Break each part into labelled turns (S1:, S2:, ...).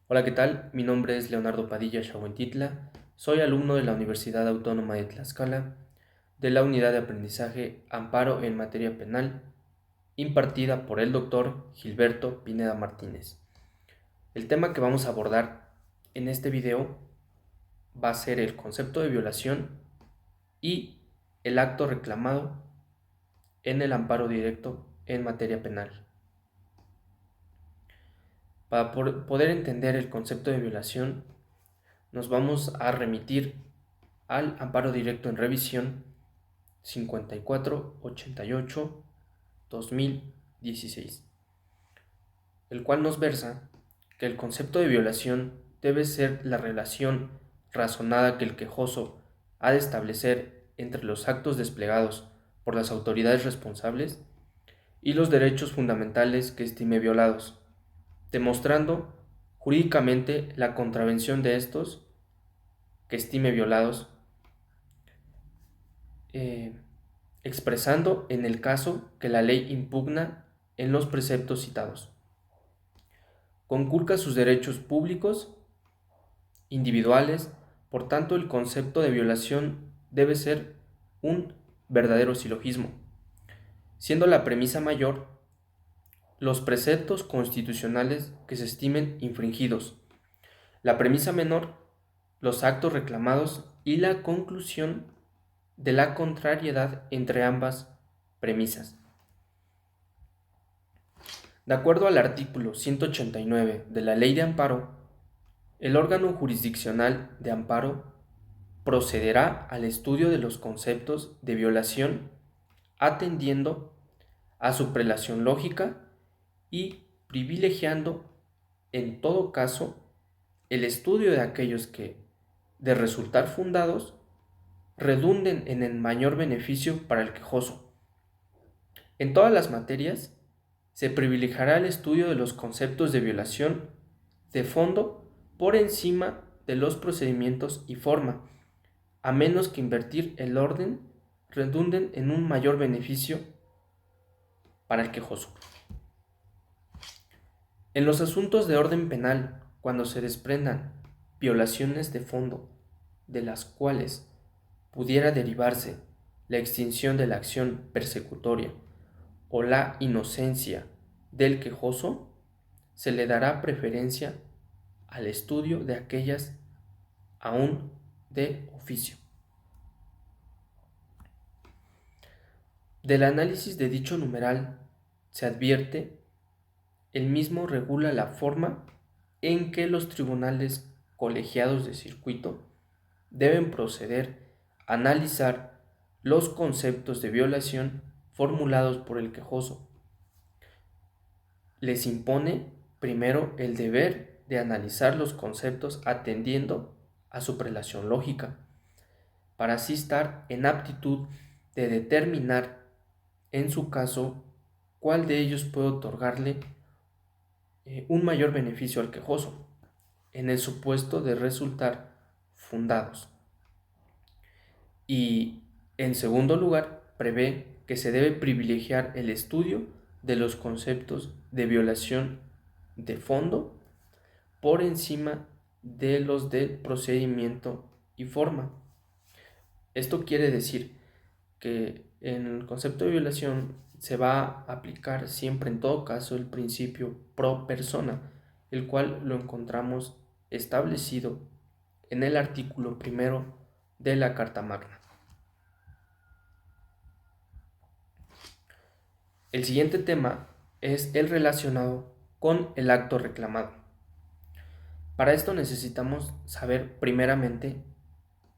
S1: Hola, ¿qué tal? Mi nombre es Leonardo Padilla Xahuentitla. Soy alumno de la Universidad Autónoma de Tlaxcala, de la Unidad de Aprendizaje Amparo en Materia Penal, impartida por el doctor Gilberto Pineda Martínez. El tema que vamos a abordar en este video va a ser el concepto de violación y el acto reclamado en el amparo directo en materia penal. Para poder entender el concepto de violación, nos vamos a remitir al amparo directo en revisión 5488-2016, el cual nos versa que el concepto de violación debe ser la relación razonada que el quejoso ha de establecer entre los actos desplegados por las autoridades responsables y los derechos fundamentales que estime violados, demostrando jurídicamente la contravención de estos que estime violados, expresando en el caso que la ley impugna en los preceptos citados. Conculca sus derechos públicos, individuales, por tanto el concepto de violación debe ser un verdadero silogismo, siendo la premisa mayor los preceptos constitucionales que se estimen infringidos, la premisa menor los actos reclamados y la conclusión de la contrariedad entre ambas premisas. De acuerdo al artículo 189 de la Ley de Amparo, el órgano jurisdiccional de amparo procederá al estudio de los conceptos de violación atendiendo a su prelación lógica y privilegiando, en todo caso, el estudio de aquellos que, de resultar fundados, redunden en el mayor beneficio para el quejoso. En todas las materias, se privilegiará el estudio de los conceptos de violación de fondo por encima de los procedimientos y forma, a menos que invertir el orden redunden en un mayor beneficio para el quejoso. En los asuntos de orden penal, cuando se desprendan violaciones de fondo de las cuales pudiera derivarse la extinción de la acción persecutoria o la inocencia del quejoso, se le dará preferencia al estudio de aquellas aún de oficio. Del análisis de dicho numeral se advierte, el mismo regula la forma en que los tribunales colegiados de circuito deben proceder a analizar los conceptos de violación formulados por el quejoso. Les impone primero el deber de analizar los conceptos atendiendo a su prelación lógica, para así estar en aptitud de determinar en su caso cuál de ellos puede otorgarle un mayor beneficio al quejoso, en el supuesto de resultar fundados. Y en segundo lugar, prevé que se debe privilegiar el estudio de los conceptos de violación de fondo por encima de los del procedimiento y forma. Esto quiere decir que en el concepto de violación se va a aplicar siempre en todo caso el principio pro persona, el cual lo encontramos establecido en el artículo primero de la Carta Magna. El siguiente tema es el relacionado con el acto reclamado. Para esto necesitamos saber primeramente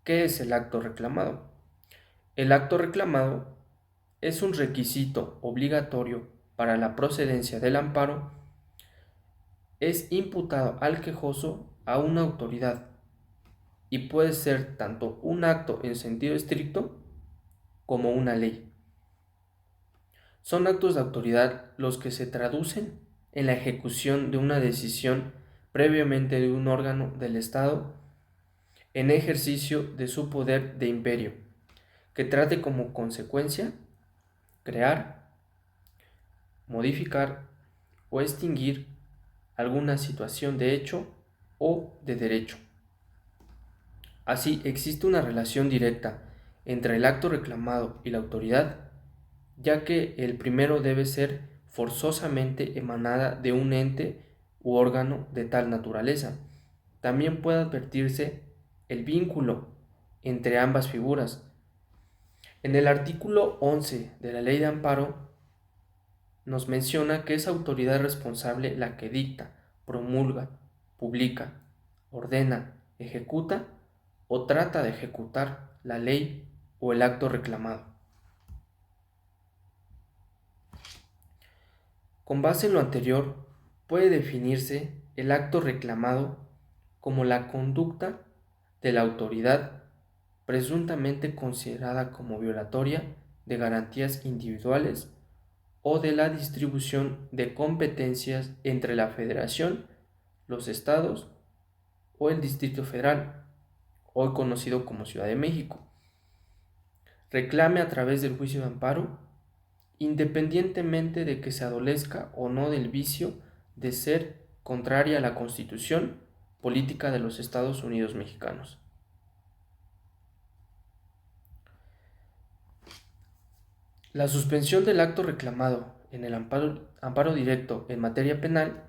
S1: qué es el acto reclamado. El acto reclamado es un requisito obligatorio para la procedencia del amparo. Es imputado al quejoso a una autoridad y puede ser tanto un acto en sentido estricto como una ley. Son actos de autoridad los que se traducen en la ejecución de una decisión previamente de un órgano del Estado en ejercicio de su poder de imperio, que trate como consecuencia crear, modificar o extinguir alguna situación de hecho o de derecho. Así, existe una relación directa entre el acto reclamado y la autoridad, ya que el primero debe ser forzosamente emanada de un ente u órgano de tal naturaleza. También puede advertirse el vínculo entre ambas figuras. En el artículo 11 de la Ley de Amparo nos menciona que es autoridad responsable la que dicta, promulga, publica, ordena, ejecuta o trata de ejecutar la ley o el acto reclamado. Con base en lo anterior, puede definirse el acto reclamado como la conducta de la autoridad presuntamente considerada como violatoria de garantías individuales o de la distribución de competencias entre la Federación, los estados o el Distrito Federal, hoy conocido como Ciudad de México, reclame a través del juicio de amparo, independientemente de que se adolezca o no del vicio de ser contraria a la Constitución política de los Estados Unidos mexicanos. La suspensión del acto reclamado en el amparo directo en materia penal,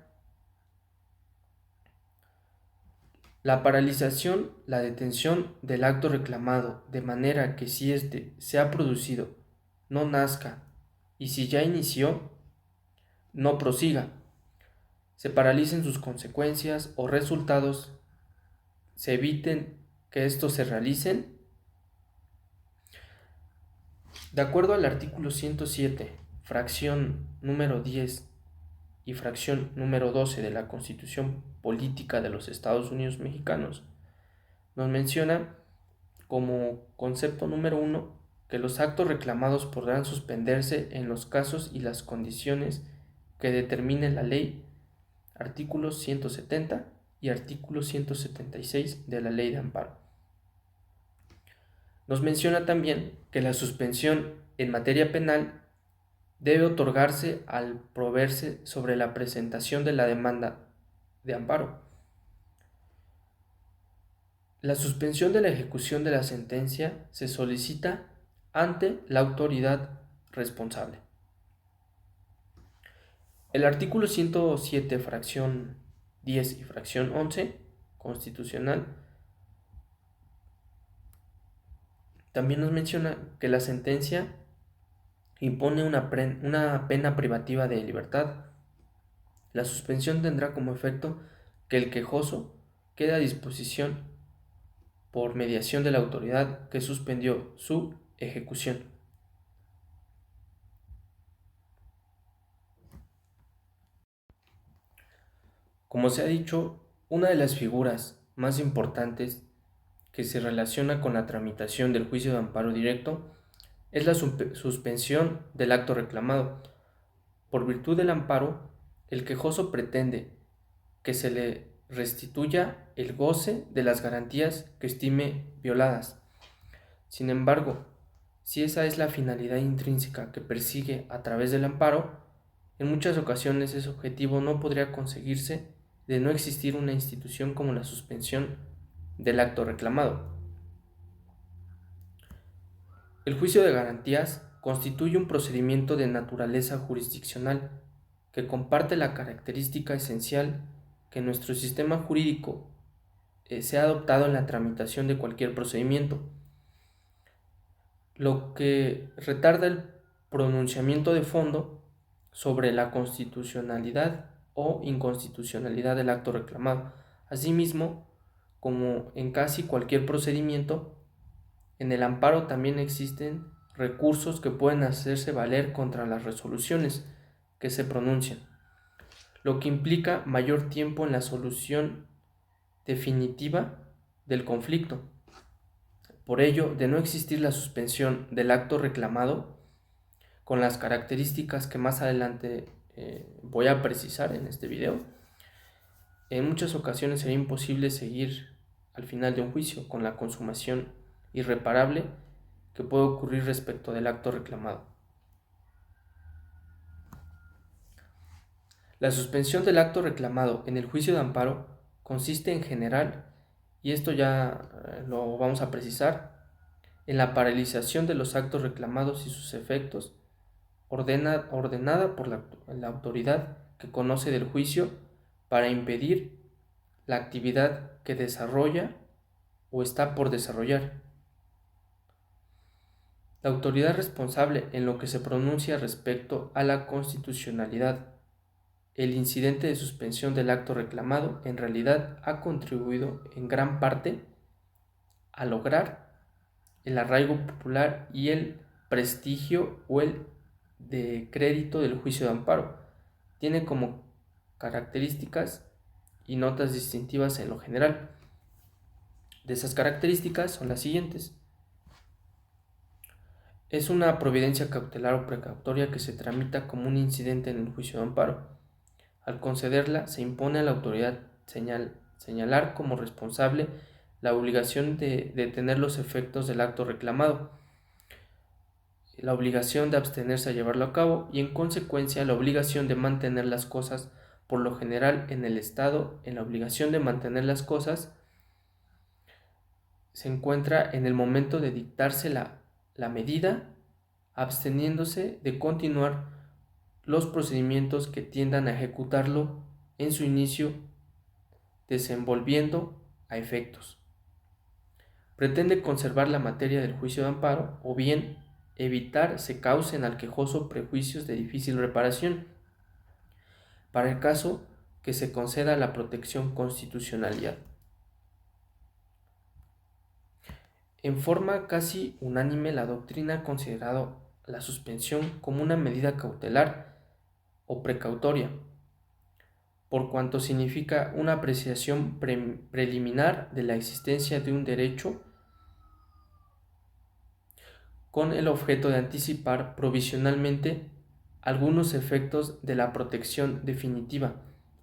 S1: la paralización, la detención del acto reclamado de manera que si éste se ha producido no nazca y si ya inició no prosiga, se paralicen sus consecuencias o resultados, se eviten que estos se realicen. De acuerdo al artículo 107, fracción número 10 y fracción número 12 de la Constitución Política de los Estados Unidos Mexicanos, nos menciona como concepto número 1 que los actos reclamados podrán suspenderse en los casos y las condiciones que determine la ley, artículos 170 y artículo 176 de la Ley de Amparo. Nos menciona también que la suspensión en materia penal debe otorgarse al proveerse sobre la presentación de la demanda de amparo. La suspensión de la ejecución de la sentencia se solicita ante la autoridad responsable. El artículo 107, fracción 10 y fracción 11 constitucional también nos menciona que la sentencia impone una pena privativa de libertad. La suspensión tendrá como efecto que el quejoso quede a disposición por mediación de la autoridad que suspendió su ejecución. Como se ha dicho, una de las figuras más importantes que se relaciona con la tramitación del juicio de amparo directo es la suspensión del acto reclamado. Por virtud del amparo, el quejoso pretende que se le restituya el goce de las garantías que estime violadas. Sin embargo, si esa es la finalidad intrínseca que persigue a través del amparo, en muchas ocasiones ese objetivo no podría conseguirse de no existir una institución como la suspensión del acto reclamado. El juicio de garantías constituye un procedimiento de naturaleza jurisdiccional que comparte la característica esencial que nuestro sistema jurídico se ha adoptado en la tramitación de cualquier procedimiento, lo que retarda el pronunciamiento de fondo sobre la constitucionalidad o inconstitucionalidad del acto reclamado. Asimismo, como en casi cualquier procedimiento, en el amparo también existen recursos que pueden hacerse valer contra las resoluciones que se pronuncian, lo que implica mayor tiempo en la solución definitiva del conflicto. Por ello, de no existir la suspensión del acto reclamado, con las características que más adelante voy a precisar en este video, en muchas ocasiones sería imposible seguir al final de un juicio con la consumación irreparable que puede ocurrir respecto del acto reclamado. La suspensión del acto reclamado en el juicio de amparo consiste en general, y esto ya lo vamos a precisar, en la paralización de los actos reclamados y sus efectos, ordenada por la autoridad que conoce del juicio para impedir la actividad que desarrolla o está por desarrollar. La autoridad responsable en lo que se pronuncia respecto a la constitucionalidad. El incidente de suspensión del acto reclamado en realidad ha contribuido en gran parte a lograr el arraigo popular y el prestigio o el de crédito del juicio de amparo. Tiene como características y notas distintivas en lo general. De esas características son las siguientes. Es una providencia cautelar o precautoria que se tramita como un incidente en el juicio de amparo. Al concederla, se impone a la autoridad señalar como responsable la obligación de detener los efectos del acto reclamado, la obligación de abstenerse a llevarlo a cabo y, en consecuencia, la obligación de mantener las cosas por lo general en el Estado. En la obligación de mantener las cosas se encuentra en el momento de dictarse la medida, absteniéndose de continuar los procedimientos que tiendan a ejecutarlo en su inicio, desenvolviendo a efectos. Pretende conservar la materia del juicio de amparo o bien evitar se causen al quejoso prejuicios de difícil reparación, para el caso que se conceda la protección constitucionalidad. En forma casi unánime, la doctrina ha considerado la suspensión como una medida cautelar o precautoria, por cuanto significa una apreciación preliminar de la existencia de un derecho con el objeto de anticipar provisionalmente algunos efectos de la protección definitiva,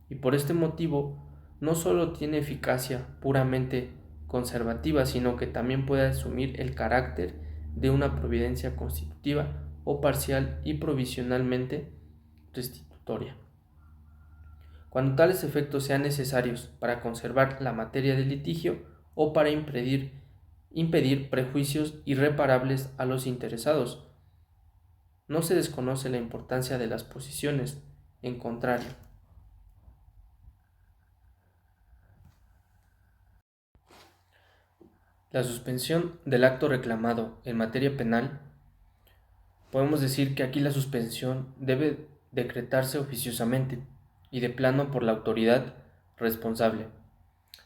S1: y por este motivo no solo tiene eficacia puramente conservativa, sino que también puede asumir el carácter de una providencia constitutiva o parcial y provisionalmente restitutoria. Cuando tales efectos sean necesarios para conservar la materia del litigio o para impedir prejuicios irreparables a los interesados. No se desconoce la importancia de las posiciones, en contrario. La suspensión del acto reclamado en materia penal, podemos decir que aquí la suspensión debe decretarse oficiosamente y de plano por la autoridad responsable,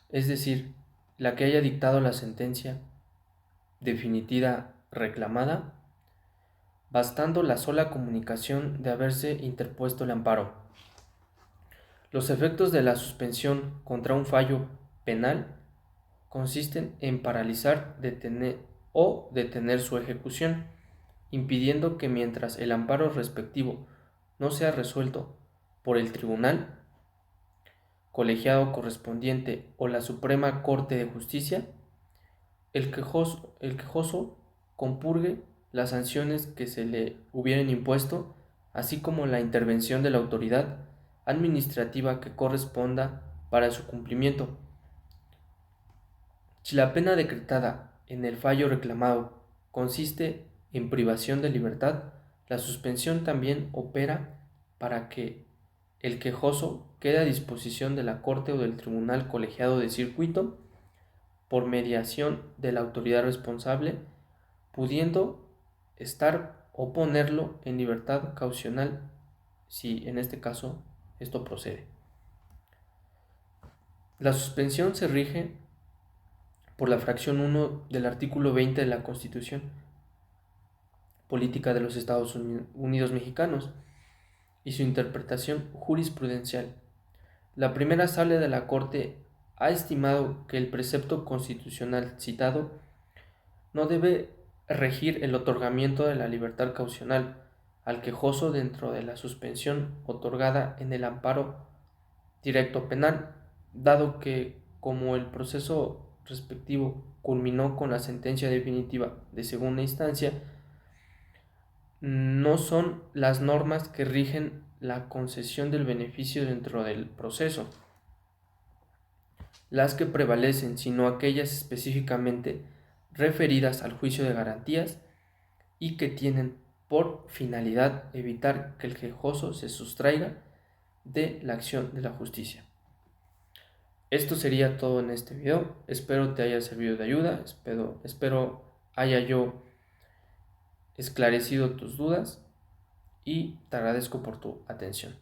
S1: es decir, la que haya dictado la sentencia definitiva reclamada, bastando la sola comunicación de haberse interpuesto el amparo. Los efectos de la suspensión contra un fallo penal consisten en paralizar, detener su ejecución, impidiendo que mientras el amparo respectivo no sea resuelto por el tribunal colegiado correspondiente o la Suprema Corte de Justicia, el quejoso compurgue las sanciones que se le hubieran impuesto, así como la intervención de la autoridad administrativa que corresponda para su cumplimiento. Si la pena decretada en el fallo reclamado consiste en privación de libertad, la suspensión también opera para que el quejoso quede a disposición de la Corte o del Tribunal Colegiado de Circuito por mediación de la autoridad responsable, pudiendo estar o ponerlo en libertad caucional si en este caso esto procede. La suspensión se rige por la fracción 1 del artículo 20 de la Constitución Política de los Estados Unidos Mexicanos y su interpretación jurisprudencial. La primera sala de la Corte ha estimado que el precepto constitucional citado no debe regir el otorgamiento de la libertad caucional al quejoso dentro de la suspensión otorgada en el amparo directo penal, dado que, como el proceso respectivo culminó con la sentencia definitiva de segunda instancia, no son las normas que rigen la concesión del beneficio dentro del proceso. las que prevalecen, sino aquellas específicamente referidas al juicio de garantías y que tienen por finalidad evitar que el quejoso se sustraiga de la acción de la justicia. Esto sería todo en este video. Espero te haya servido de ayuda. Espero haya yo esclarecido tus dudas y te agradezco por tu atención.